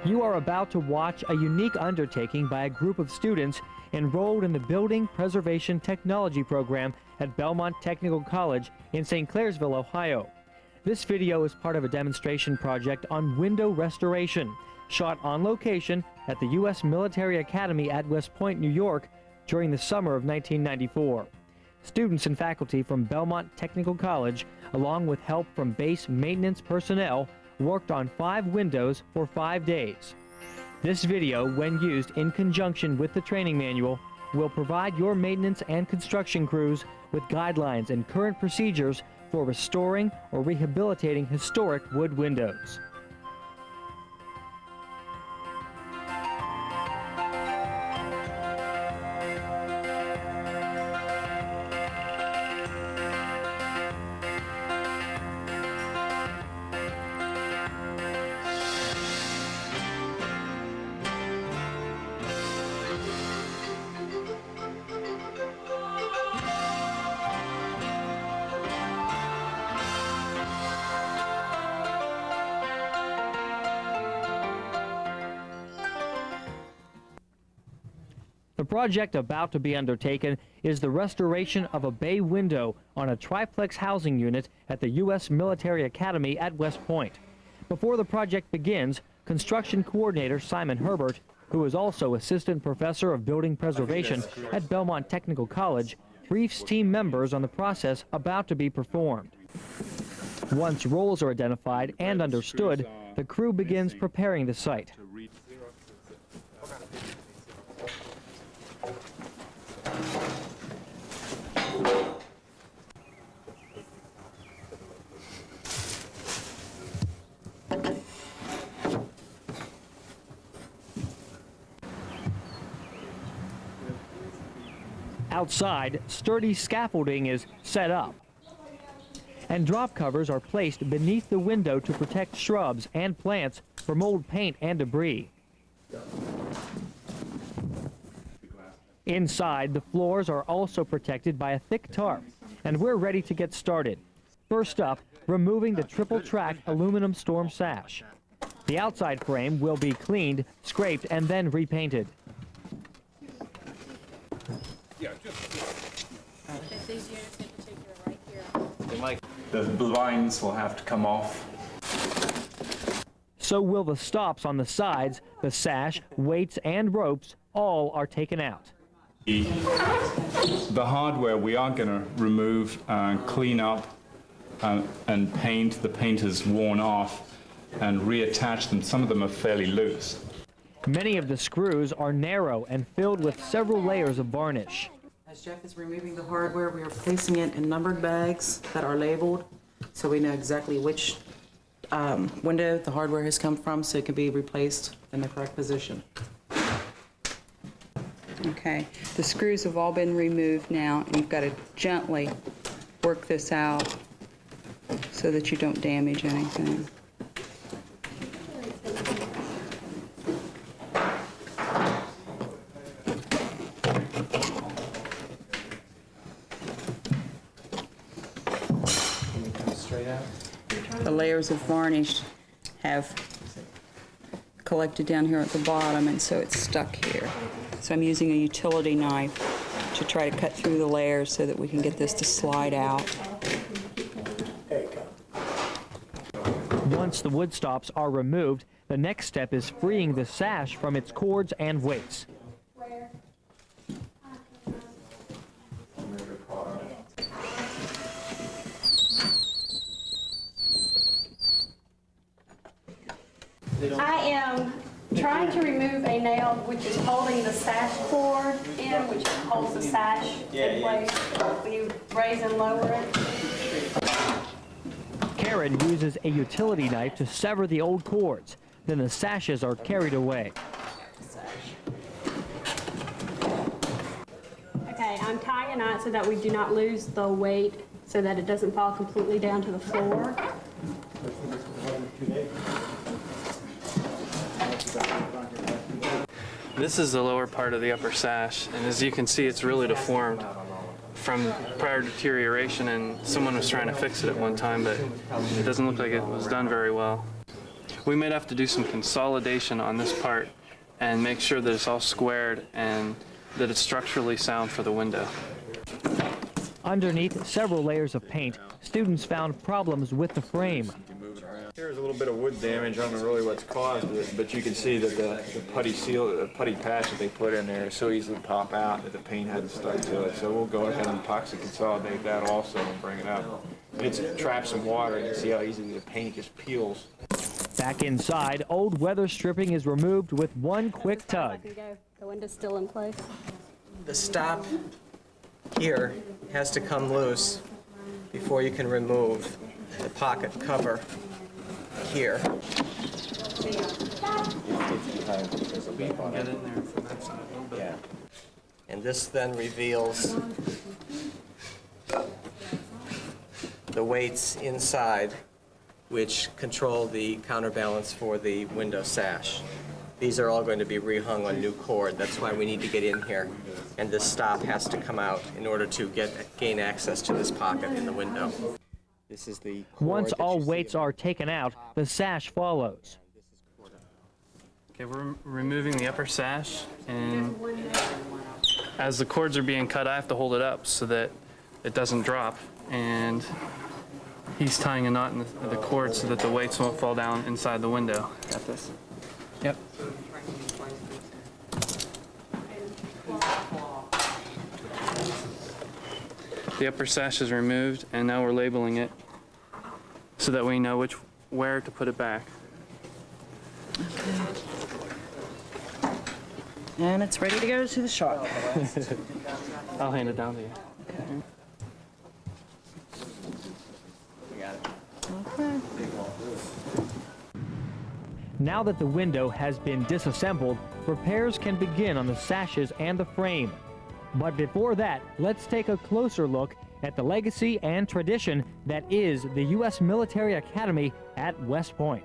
You are about to watch a unique undertaking by a group of students enrolled in the Building Preservation Technology program at Belmont Technical College in St. Clairsville, Ohio. This video is part of a demonstration project on window restoration, shot on location at the U.S. Military Academy at West Point, New York, during the summer of 1994. Students and faculty from Belmont Technical College, along with help from base maintenance personnel, worked on 5 windows for 5 days. This video, when used in conjunction with the training manual, will provide your maintenance and construction crews with guidelines and current procedures for restoring or rehabilitating historic wood windows. The project about to be undertaken is the restoration of a bay window on a triplex housing unit at the U.S. Military Academy at West Point. Before the project begins, construction coordinator Simon Herbert, who is also assistant professor of building preservation at Belmont Technical College, briefs team members on the process about to be performed. Once roles are identified and understood, the crew begins preparing the site. Outside, sturdy scaffolding is set up, and drop covers are placed beneath the window to protect shrubs and plants from old paint and debris. Inside, the floors are also protected by a thick tarp, and we're ready to get started. First up, removing the triple-track aluminum storm sash. The outside frame will be cleaned, scraped, and then repainted. The blinds will have to come off. So will the stops on the sides, the sash, weights, and ropes, all are taken out. The hardware we are going to remove and clean up and paint. The paint is worn off, and reattach them. Some of them are fairly loose. Many of the screws are narrow and filled with several layers of varnish. As Jeff is removing the hardware, we are placing it in numbered bags that are labeled, so we know exactly which window the hardware has come from, so it can be replaced in the correct position. Okay, the screws have all been removed now, and you've got to gently work this out so that you don't damage anything. The layers of varnish have collected down here at the bottom, and so it's stuck here. So I'm using a utility knife to try to cut through the layers so that we can get this to slide out. Once the wood stops are removed, the next step is freeing the sash from its cords and weights. I am trying to remove a nail which is holding the sash cord in, which holds the sash in place when you raise and lower it. Karen uses a utility knife to sever the old cords. Then the sashes are carried away. Okay, I'm tying a knot so that we do not lose the weight, so that it doesn't fall completely down to the floor. This is the lower part of the upper sash, and as you can see, it's really deformed from prior deterioration, and someone was trying to fix it at one time, but it doesn't look like it was done very well. We might have to do some consolidation on this part and make sure that it's all squared and that it's structurally sound for the window. Underneath several layers of paint, students found problems with the frame. Here's a little bit of wood damage. I don't know really what's caused it, but you can see that the putty patch that they put in there is so easily pop out that the paint hadn't stuck to it. So we'll go ahead and epoxy consolidate that also and bring it up. And it's trapped some water. You can see how easily the paint just peels. Back inside, old weather stripping is removed with one quick tug. The window's still in place. The stop here has to come loose before you can remove the pocket cover here. We can get in there from that side a little bit. Yeah. And this then reveals the weights inside which control the counterbalance for the window sash. These are all going to be rehung on new cord. That's why we need to get in here. And this stop has to come out in order to gain access to this pocket in the window. This is the cord. Once all weights are taken out, the sash follows. Okay, we're removing the upper sash, and as the cords are being cut, I have to hold it up so that it doesn't drop. And he's tying a knot in the cord so that the weights won't fall down inside the window. Got this? Yep. The upper sash is removed, and now we're labeling it so that we know where to put it back. And it's ready to go to the shop. I'll hand it down to you. Now that the window has been disassembled, repairs can begin on the sashes and the frame. But before that, let's take a closer look at the legacy and tradition that is the U.S. Military Academy at West Point.